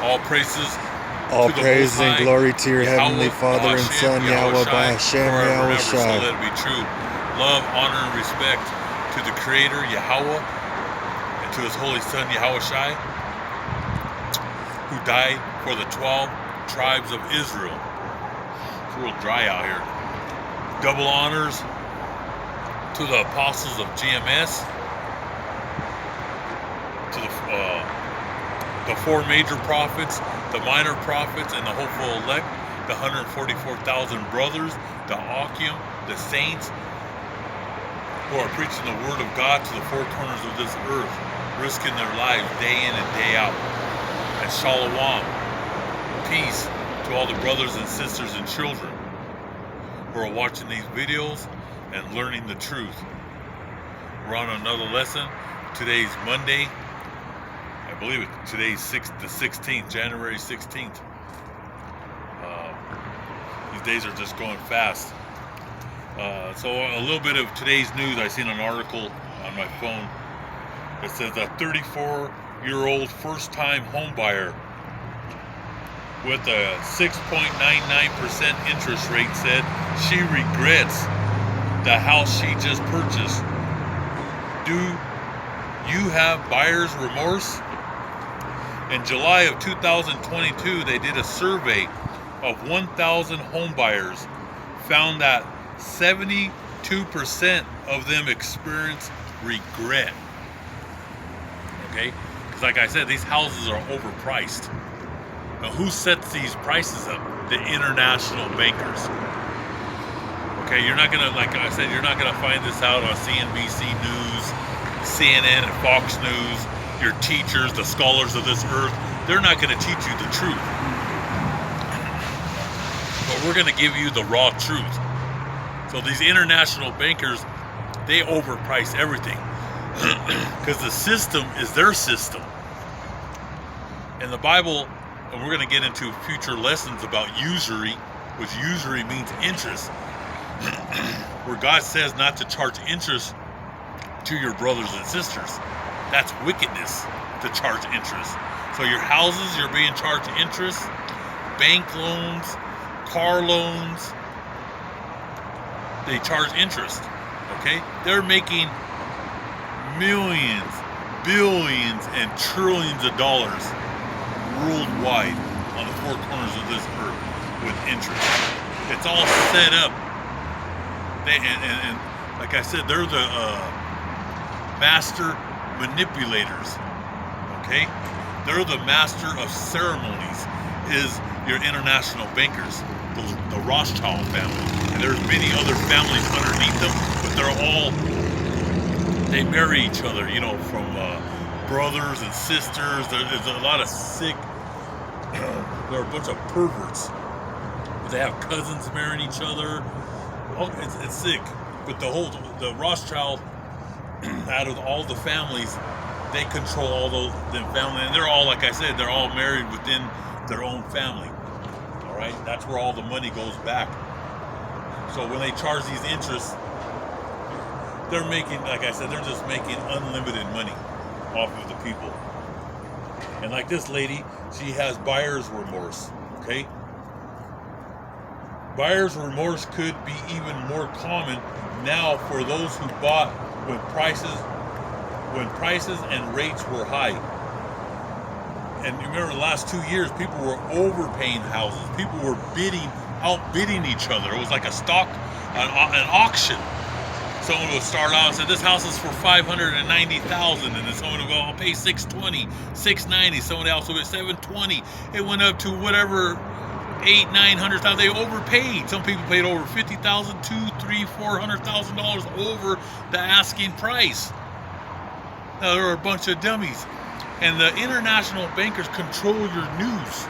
All praises All to the Most praise and High, glory to your heavenly Yahweh, Father and Bahashem, Son, Yahweh Yahushai, Bahashem, forever and Yahweh ever. So Shai. let it be true. Love, honor, and respect to the Creator, Yahweh, and to His Holy Son, Yahushai, who died for the 12 tribes of Israel. It's real dry out here. Double honors to the apostles of GMS, to the four major prophets, the minor prophets, and the hopeful elect, the 144,000 brothers, the Akim, the saints, who are preaching the word of God to the four corners of this earth, risking their lives day in and day out. And Shalom, peace to all the brothers and sisters and children who are watching these videos and learning the truth. We're on another lesson. Today's Monday. I believe it. Today's the 16th, January 16th. These days are just going fast. So a little bit of today's news. I seen an article on my phone. It says a 34-year-old first-time homebuyer with a 6.99% interest rate said she regrets the house she just purchased. Do you have buyer's remorse? In July of 2022, they did a survey of 1,000 homebuyers, found that 72% of them experience regret. Okay? Because like I said, these houses are overpriced. Now, who sets these prices up? The international bankers. Okay, you're not gonna, like I said, you're not gonna find this out on CNBC News, CNN, and Fox News. Your teachers, the scholars of this earth, they're not gonna teach you the truth. But we're gonna give you the raw truth. So these international bankers, they overprice everything because the system is their system. In the Bible, and we're going to get into future lessons about usury, which usury means interest, where God says not to charge interest to your brothers and sisters. That's wickedness to charge interest. So your houses, you're being charged interest, bank loans, car loans, they charge interest. Okay? They're making millions, billions, and trillions of dollars worldwide on the four corners of this earth with interest. It's all set up. And like I said, they're the master manipulators. Okay? They're the master of ceremonies, is your international bankers, the Rothschild family. And there's many other families underneath them, but they marry each other, you know, from brothers and sisters. There's a lot of sick, there are a bunch of perverts. They have cousins marrying each other. Oh, it's sick. But the Rothschild, out of all the families, they control all the family. And they're all, like I said, they're all married within their own family. All right? That's where all the money goes back. So when they charge these interests, they're making, like I said, they're just making unlimited money off of the people. And like this lady, she has buyer's remorse, okay? Buyer's remorse could be even more common now for those who bought when prices and rates were high. And you remember the last 2 years, people were overpaying houses. People were outbidding each other. It was like an auction. Someone would start out and say, this house is for $590,000, and then someone would go, I'll pay $620, $690. Someone else would be $720. It went up to whatever, $800,000, $900,000. They overpaid. Some people paid over $50,000, $200,000, $300,000, $400,000 over the asking price. Now there are a bunch of dummies, and the international bankers control your news.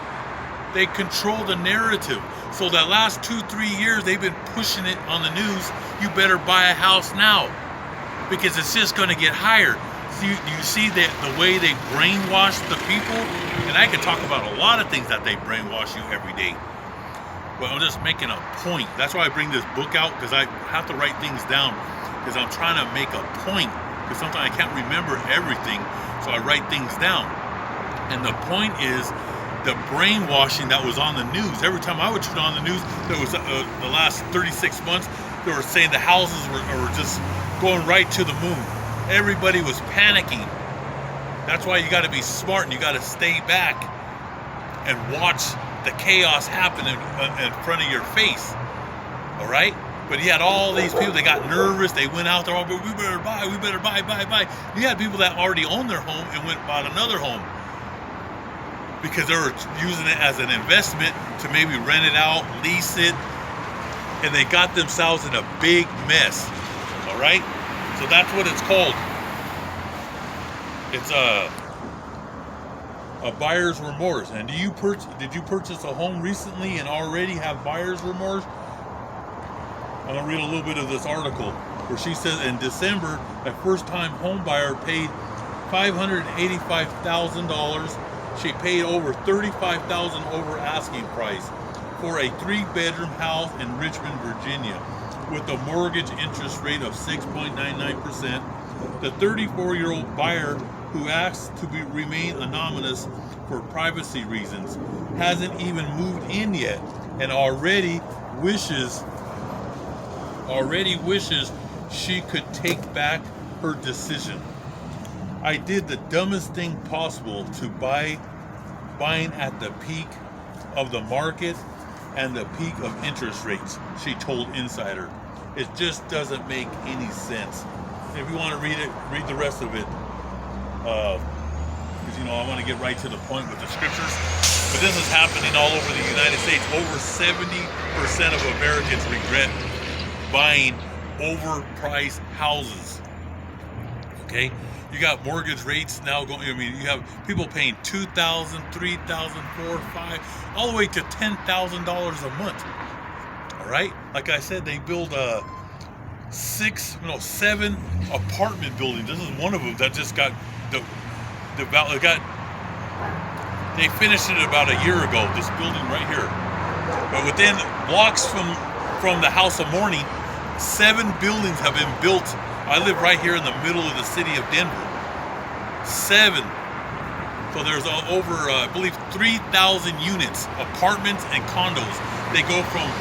They control the narrative. So that last 2-3 years, they've been pushing it on the news. You better buy a house now, because it's just going to get higher. So you see the way they brainwash the people? And I could talk about a lot of things that they brainwash you every day. But I'm just making a point. That's why I bring this book out, because I have to write things down, because I'm trying to make a point. Because sometimes I can't remember everything, so I write things down. And the point is, the brainwashing that was on the news. Every time I would turn on the news, there was the last 36 months, they were saying the houses were just going right to the moon. Everybody was panicking. That's why you got to be smart and you got to stay back and watch the chaos happen in front of your face. All right? But you had all these people, they got nervous, they went out there, oh, we better buy. You had people that already owned their home and went and bought another home because they were using it as an investment to maybe rent it out, lease it, and they got themselves in a big mess. All right? So that's what it's called. It's a buyer's remorse. And did you purchase a home recently and already have buyer's remorse? I'm going to read a little bit of this article where she says in December, a first-time home buyer paid $585,000. She paid over $35,000 over asking price for a 3-bedroom house in Richmond, Virginia, with a mortgage interest rate of 6.99%. The 34-year-old buyer, who asked to remain anonymous for privacy reasons, hasn't even moved in yet and already wishes she could take back her decision. I did the dumbest thing possible to buying at the peak of the market and the peak of interest rates, she told Insider. It just doesn't make any sense. If you want to read it, read the rest of it. Because, I want to get right to the point with the scriptures. But this is happening all over the United States. Over 70% of Americans regret buying overpriced houses. Okay? You got mortgage rates now going, you have people paying $2,000, $3,000, $4,000, $5,000, all the way to $10,000 a month. All right? Like I said, they build 7 apartment buildings. This is one of them that just got they finished it about a year ago, this building right here. But within blocks from the House of Mourning, 7 buildings have been built. I live right here in the middle of the city of Denver. 7. So there's over, I believe, 3,000 units, apartments and condos. They go from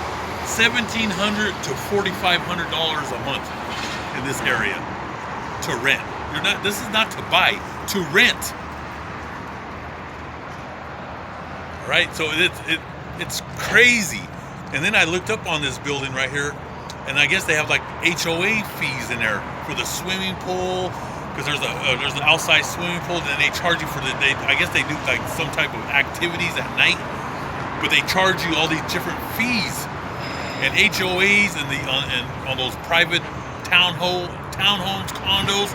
$1,700 to $4,500 a month in this area to rent. This is not to buy, to rent. All right, so it's crazy. And then I looked up on this building right here, and I guess they have like HOA fees in there for the swimming pool, because there's an outside swimming pool, and then they charge you for I guess they do like some type of activities at night, but they charge you all these different fees. And HOAs and on those private townhomes, condos,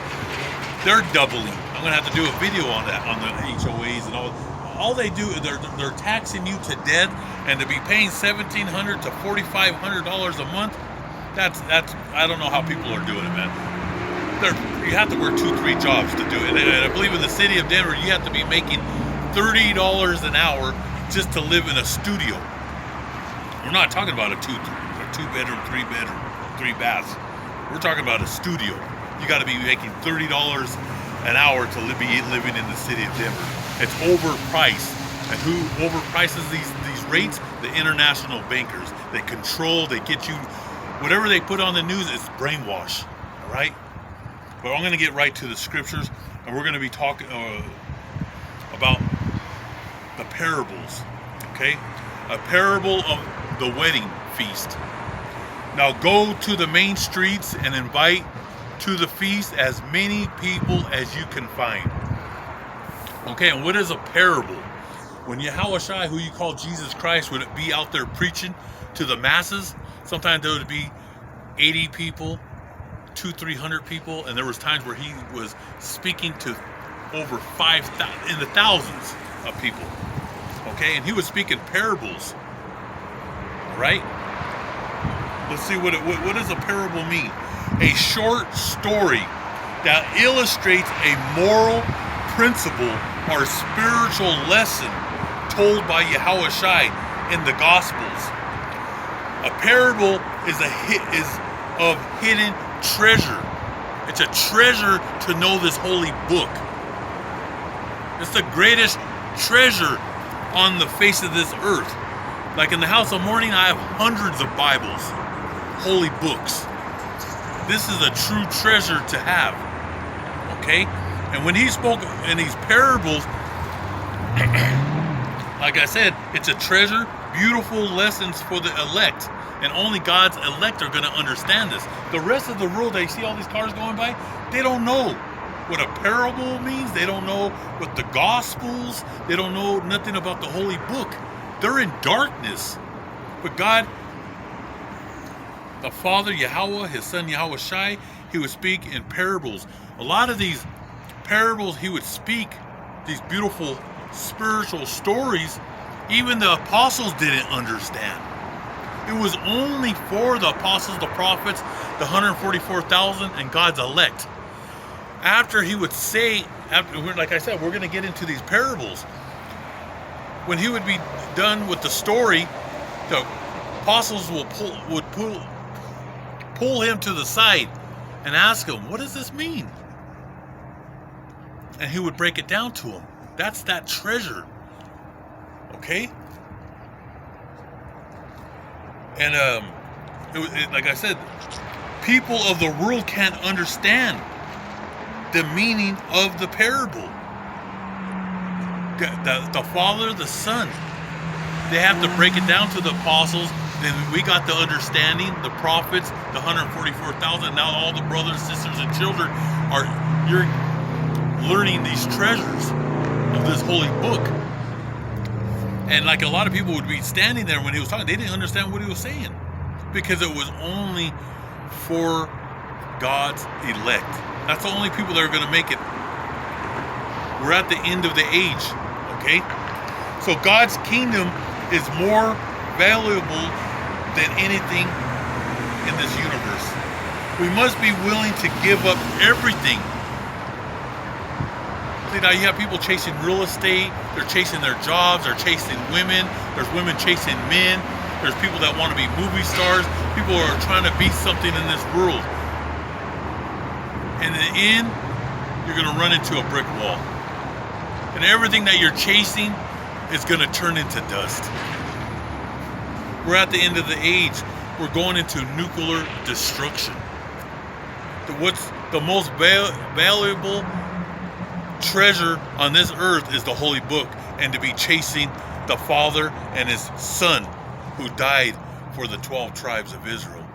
they're doubling. I'm gonna have to do a video on that, on the HOAs and all. All they do is they're taxing you to death, and to be paying $1,700 to $4,500 a month. That's I don't know how people are doing it, man. You have to work 2-3 jobs to do it. And I believe in the city of Denver, you have to be making $30 an hour just to live in a studio. We're not talking about a 2-bedroom, 3-bedroom, 3 baths. We're talking about a studio. You got to be making $30 an hour to be living in the city of Denver. It's overpriced. And who overprices these rates? The international bankers. They control, they get you, whatever they put on the news is brainwash. All right? But I'm going to get right to the scriptures, and we're going to be talking about the parables. Okay? A parable of the wedding feast. Now go to the main streets and invite to the feast as many people as you can find. Okay, and what is a parable? When Yahushua, who you call Jesus Christ, would be out there preaching to the masses, sometimes there would be 80 people, 200-300 people, and there was times where he was speaking to over 5,000, in the thousands of people. Okay, and he was speaking parables. Right? Let's see what does a parable mean? A short story that illustrates a moral principle or spiritual lesson told by Yahushua in the Gospels. A parable is of hidden treasure. It's a treasure to know this holy book. It's the greatest treasure on the face of this earth. Like in the House of Mourning, I have hundreds of Bibles, holy books. This is a true treasure to have. Okay? And when he spoke in these parables, like I said, it's a treasure, beautiful lessons for the elect. And only God's elect are going to understand this. The rest of the world, they see all these cars going by, they don't know what a parable means. They don't know what the Gospels, they don't know nothing about the Holy Book. They're in darkness. But God, the Father, Yahweh, His Son, Yahweh Shai, He would speak in parables. A lot of these parables He would speak, these beautiful spiritual stories, even the apostles didn't understand. It was only for the apostles, the prophets, the 144,000, and God's elect. After He would say, like I said, we're going to get into these parables. When He would be done with the story, the apostles would pull Him to the side and ask Him, what does this mean? And He would break it down to them. That's that treasure. Okay? And like I said, people of the world can't understand the meaning of the parable. The Father, the Son, they have to break it down to the apostles. Then we got the understanding, the prophets, the 144,000. Now all the brothers, sisters, and children you're learning these treasures of this holy book. And like a lot of people would be standing there when He was talking, they didn't understand what He was saying because it was only for God's elect. That's the only people that are going to make it. We're at the end of the age, okay? So God's kingdom is more valuable than anything in this universe. We must be willing to give up everything. See, now you have people chasing real estate, they're chasing their jobs, they're chasing women, there's women chasing men, there's people that want to be movie stars, people are trying to be something in this world. And in the end, you're going to run into a brick wall. And everything that you're chasing is going to turn into dust. We're at the end of the age. We're going into nuclear destruction. What's the most valuable treasure on this earth is the Holy Book, and to be chasing the Father and His Son who died for the 12 tribes of Israel.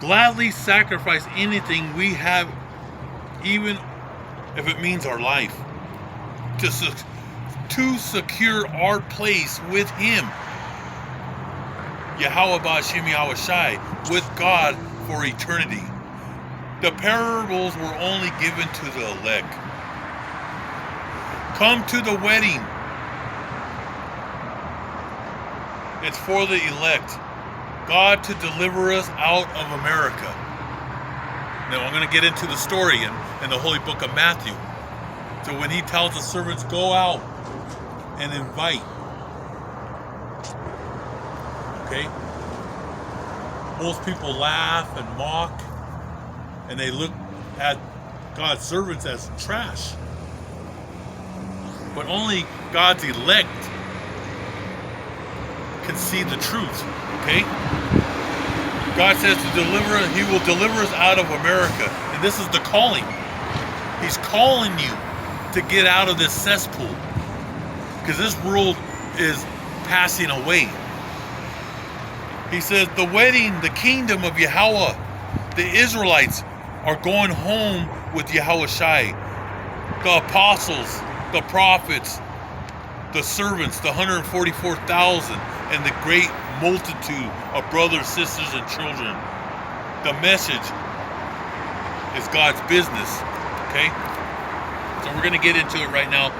Gladly sacrifice anything we have, even if it means our life, to secure our place with Him. Yahweh Ba'Shem Yahweh Shai, with God for eternity. The parables were only given to the elect. Come to the wedding. It's for the elect. God to deliver us out of America. Now I'm going to get into the story in the Holy Book of Matthew. So when He tells the servants, go out and invite. Okay? Most people laugh and mock, and they look at God's servants as trash. But only God's elect can see the truth. Okay? God says He will deliver us out of America. And this is the calling. He's calling you to get out of this cesspool. Because this world is passing away. He says the wedding, the kingdom of Yahweh, the Israelites are going home with Yahweh Shai. The apostles, the prophets, the servants, the 144,000, and the great multitude of brothers, sisters, and children. The message is God's business. Okay? So we're going to get into it right now.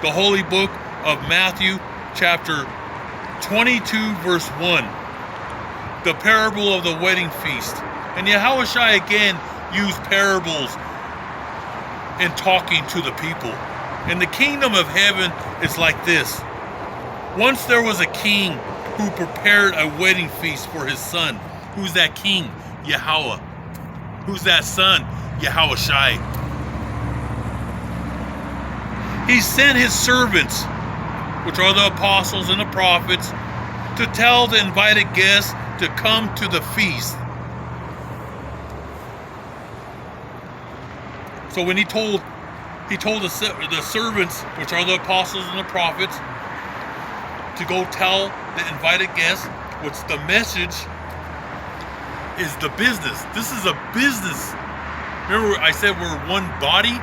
The Holy Book of Matthew, chapter 22, verse 1. The parable of the wedding feast. And Yahweh Shai again used parables in talking to the people. And the kingdom of heaven is like this. Once there was a king who prepared a wedding feast for his son. Who's that king? Yahweh. Who's that son? Yahweh Shai. He sent his servants, which are the apostles and the prophets, to tell the invited guests to come to the feast. So when he told the servants, which are the apostles and the prophets, to go tell the invited guests, what's the message is the business. This is a business. Remember I said we're one body?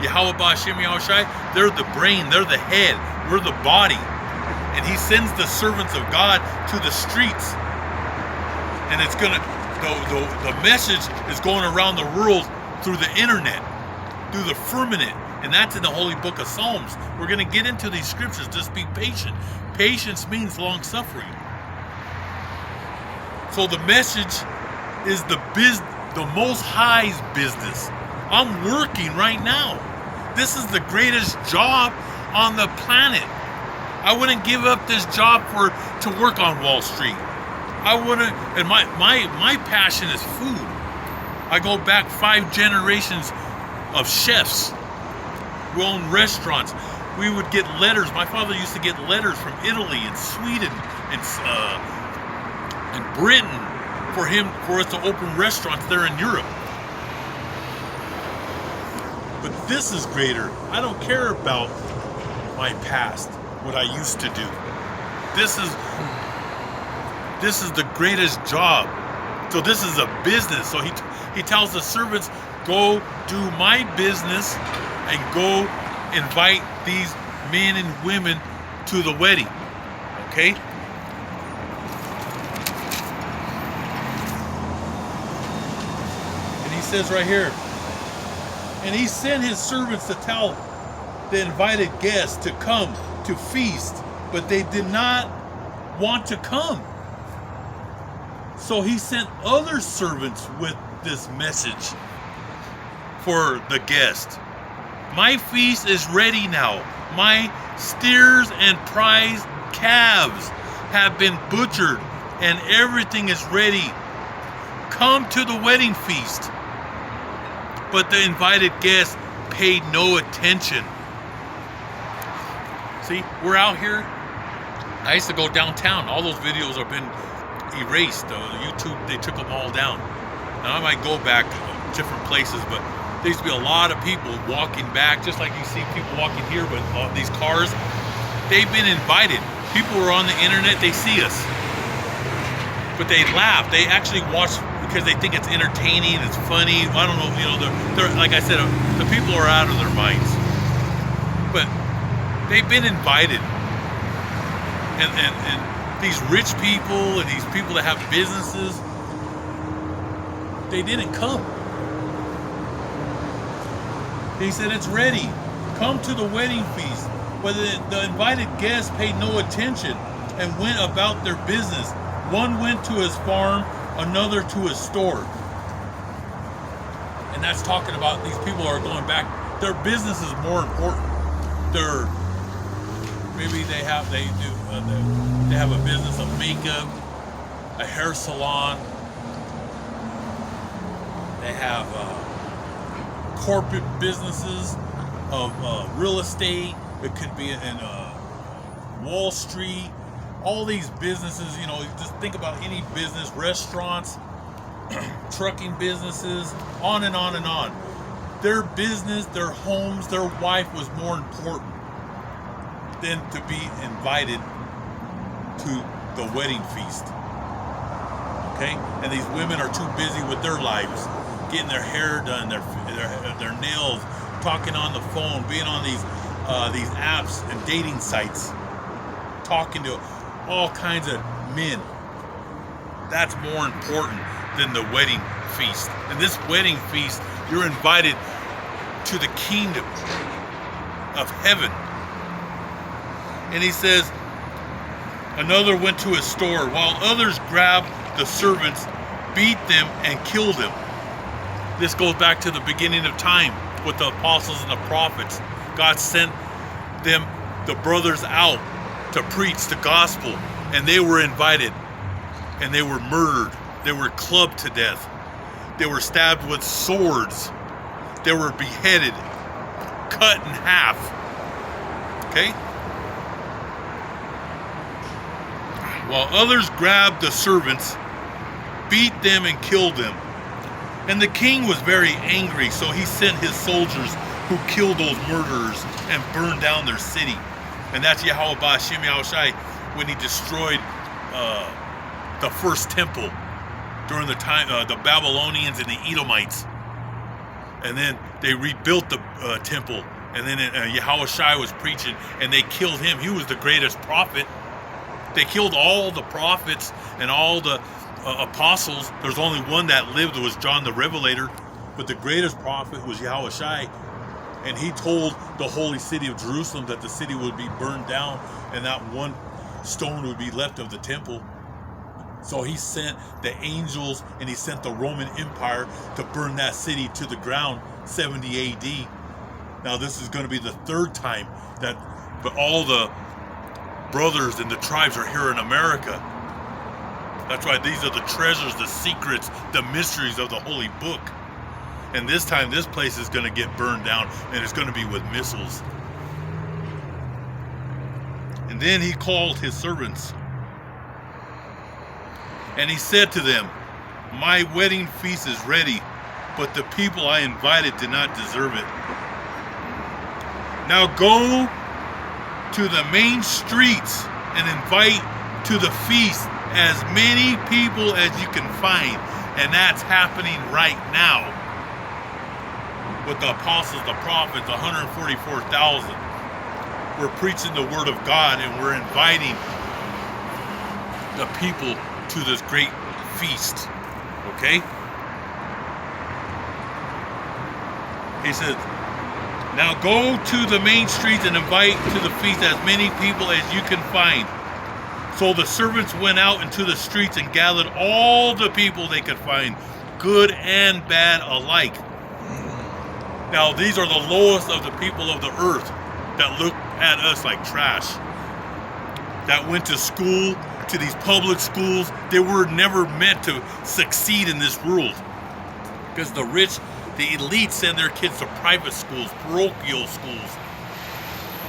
Yahweh Ba'Shem Yahushai, they're the brain, they're the head, we're the body. And he sends the servants of God to the streets. And it's gonna, the message is going around the world through the internet, through the firmament. And that's in the Holy Book of Psalms. We're gonna get into these scriptures, just be patient. Patience means long suffering. So the message is the Most High's business. I'm working right now. This is the greatest job on the planet. I wouldn't give up this job to work on Wall Street. I wouldn't, and my passion is food. I go back 5 generations of chefs. We own restaurants. We would get letters. My father used to get letters from Italy and Sweden and Britain for us to open restaurants there in Europe. But this is greater. I don't care about my past, what I used to do. This is the greatest job. So this is a business. So he tells the servants, go do my business and go invite these men and women to the wedding. Okay? And he says right here, and he sent his servants to tell the invited guests to come to feast, but they did not want to come. So he sent other servants with this message for the guest. My feast is ready now. My steers and prize calves have been butchered and everything is ready. Come to the wedding feast. But the invited guests paid no attention. See, we're out here. I used to go downtown. All those videos have been erased. YouTube, they took them all down. Now I might go back to different places, but there used to be a lot of people walking back, just like you see people walking here with these cars. They've been invited. People are on the internet, they see us. But they laugh. They actually watch because they think it's entertaining, it's funny. I don't know, they're like I said, the people are out of their minds. But they've been invited. And these rich people and these people that have businesses, they didn't come. He said, it's ready. Come to the wedding feast. But the invited guests paid no attention and went about their business. One went to his farm, another to his store. And that's talking about these people are going back. Their business is more important. Maybe they have a business of makeup, a hair salon. They have corporate businesses of real estate. It could be in Wall Street. All these businesses, just think about any business, restaurants, trucking businesses, on and on and on. Their business, their homes, their wife was more important than to be invited to the wedding feast. Okay? And these women are too busy with their lives, getting their hair done, their nails, talking on the phone, being on these apps and dating sites, talking to all kinds of men. That's more important than the wedding feast. And this wedding feast, you're invited to the kingdom of heaven. And he says, another went to his store, while others grabbed the servants, beat them, and killed them. This goes back to the beginning of time with the apostles and the prophets. God sent them, the brothers, out to preach the gospel, and they were invited, and they were murdered. They were clubbed to death. They were stabbed with swords. They were beheaded, cut in half. Okay? While others grabbed the servants, beat them, and killed them. And the king was very angry, so he sent his soldiers who killed those murderers and burned down their city. And that's Yahweh Ba'Shem Yahushai when he destroyed the first temple during the time the Babylonians and the Edomites. And then they rebuilt the temple. And then Yahushai was preaching, and they killed him. He was the greatest prophet. They killed all the prophets and all the apostles. There's only one that lived, was John the Revelator. But the greatest prophet was Yahushai. And he told the holy city of Jerusalem that the city would be burned down and not one stone would be left of the temple. So he sent the angels and he sent the Roman Empire to burn that city to the ground, 70 AD. Now this is going to be the third time that all the brothers and the tribes are here in America. That's why these are the treasures, the secrets, the mysteries of the holy book. And this time, this place is going to get burned down, and it's going to be with missiles. And then he called his servants, and he said to them, "My wedding feast is ready, but the people I invited did not deserve it. Now go to the main streets and invite to the feast as many people as you can find." And that's happening right now. With the apostles, the prophets, 144,000. We're preaching the word of God, and we're inviting the people to this great feast. Okay? He says, "Now go to the main streets and invite to the feast as many people as you can find." So the servants went out into the streets and gathered all the people they could find, good and bad alike. Now, these are the lowest of the people of the earth that look at us like trash. That went to school, to these public schools. They were never meant to succeed in this world. Because the rich, the elite send their kids to private schools, parochial schools.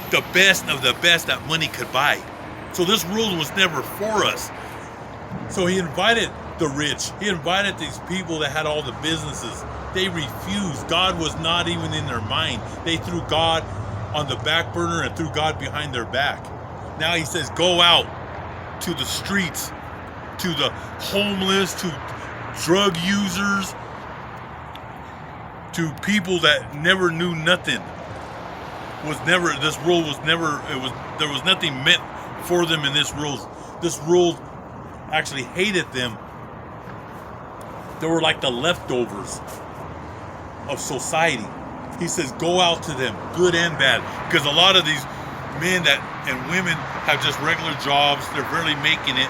The best of the best that money could buy. So this world was never for us. So he invited the rich. He invited these people that had all the businesses. They refused. God was not even in their mind. They threw God on the back burner and threw God behind their back. Now he says, go out to the streets, to the homeless, to drug users, to people that never knew nothing. This world was never, there was nothing meant for them in this world. This world actually hated them. They were like the leftovers of society. He says, go out to them, good and bad. Because a lot of these men and women have just regular jobs. They're barely making it.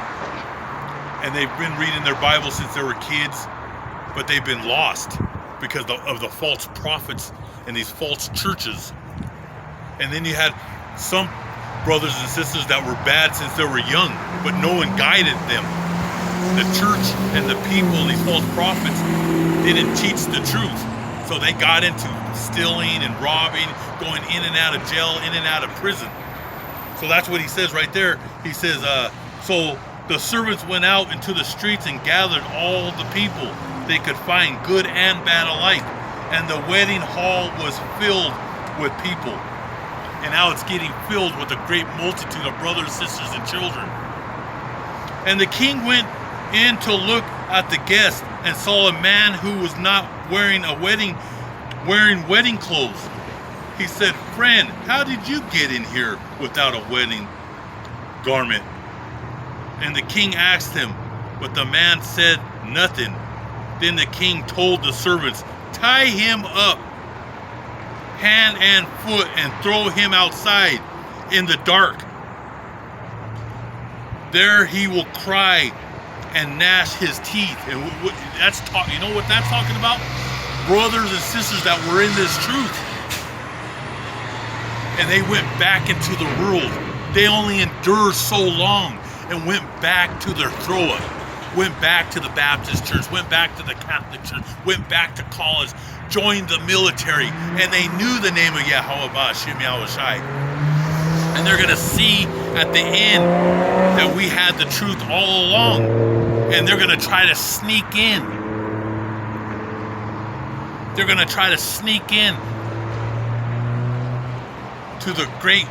And they've been reading their Bible since they were kids. But they've been lost because of the false prophets and these false churches. And then you had some brothers and sisters that were bad since they were young, but no one guided them. The church and the people, these false prophets, didn't teach the truth. So they got into stealing and robbing, going in and out of jail, in and out of prison. So that's what he says right there. He says, so the servants went out into the streets and gathered all the people they could find, good and bad alike. And the wedding hall was filled with people. And now it's getting filled with a great multitude of brothers, sisters, and children. And the king went in to look at the guests and saw a man who was not wearing wedding clothes. He said, "Friend, how did you get in here without a wedding garment?" And the king asked him, but the man said nothing. Then the king told the servants, "Tie him up, hand and foot, and throw him outside in the dark. There he will cry and gnash his teeth." And you know what that's talking about? Brothers and sisters that were in this truth. And they went back into the world. They only endured so long and went back to their throat. Went back to the Baptist church, went back to the Catholic church, went back to college, joined the military, and they knew the name of Yahweh Ba'Shem Yahushai. And they're going to see at the end that we had the truth all along. And they're going to try to sneak in. They're going to try to sneak in to the great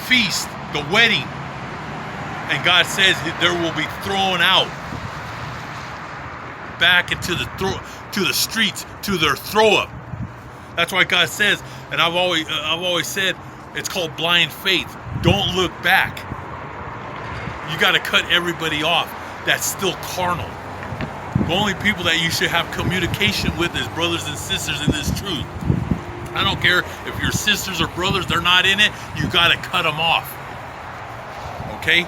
feast, the wedding. And God says there will be thrown out back into to the streets, to their throw up. That's why God says, and I've always said, it's called blind faith. Don't look back. You got to cut everybody off that's still carnal. The only people that you should have communication with is brothers and sisters in this truth. I don't care if your sisters or brothers, they're not in it, you got to cut them off. Okay?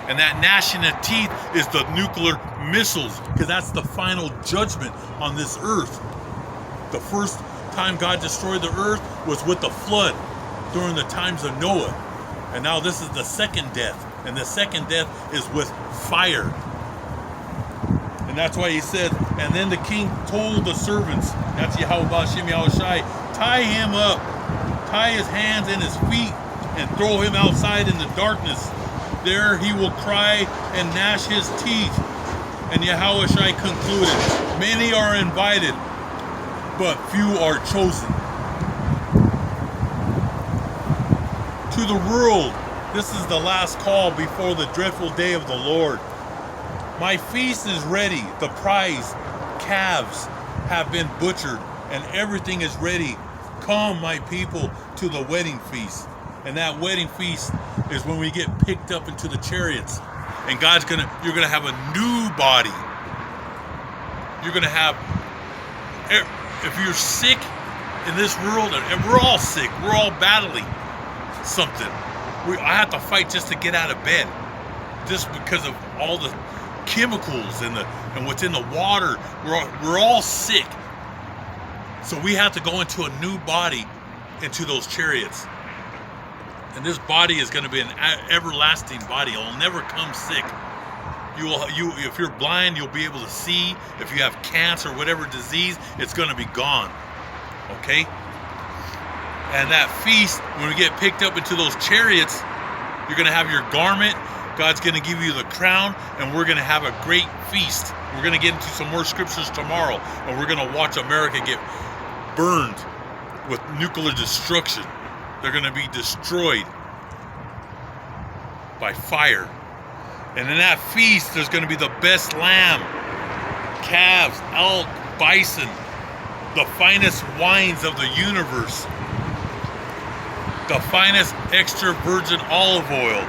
And that gnashing of teeth is the nuclear missiles, because that's the final judgment on this earth. The first time God destroyed the earth was with the flood during the times of Noah. And now this is the second death. And the second death is with fire. And that's why he said, and then the king told the servants, that's Yahweh Ba'ashem Yahushai, tie him up, tie his hands and his feet, and throw him outside in the darkness. There he will cry and gnash his teeth. And Yahushai concluded, many are invited, but few are chosen. To the world, this is the last call before the dreadful day of the Lord. My feast is ready. The prize calves have been butchered, and everything is ready. Come, my people, to the wedding feast. And that wedding feast is when we get picked up into the chariots. And you're gonna have a new body. You're gonna have, if you're sick in this world, and we're all sick, we're all battling something. I have to fight just to get out of bed, just because of all the chemicals and what's in the water. We're all sick. So we have to go into a new body, into those chariots. And this body is going to be an everlasting body. It'll never come sick. If you're blind, you'll be able to see. If you have cancer, whatever disease, it's going to be gone. Okay? And that feast, when we get picked up into those chariots, you're going to have your garment. God's going to give you the crown, and we're going to have a great feast. We're going to get into some more scriptures tomorrow, and we're going to watch America get burned with nuclear destruction. They're going to be destroyed by fire. And in that feast, there's going to be the best lamb, calves, elk, bison, the finest wines of the universe, the finest extra virgin olive oil,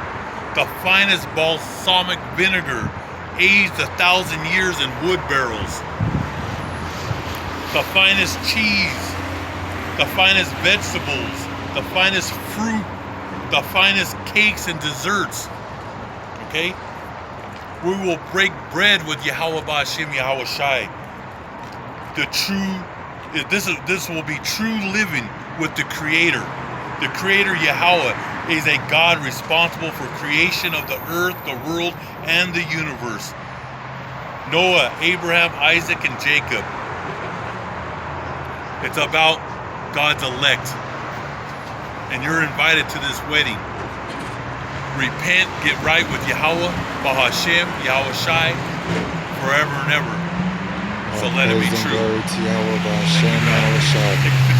the finest balsamic vinegar, aged 1,000 years in wood barrels, the finest cheese, the finest vegetables, the finest fruit, the finest cakes and desserts. Okay? We will break bread with Yahweh Ba'ashem Yahushai. This will be true living with the Creator. The Creator Yahweh is a God responsible for creation of the earth, the world, and the universe. Noah, Abraham, Isaac, and Jacob. It's about God's elect. And you're invited to this wedding. Repent, get right with Yahweh, Ba'ashem, Yahushai, forever and ever. So let it be true. Glory to Yahweh, Ba'ashem, Yahushai.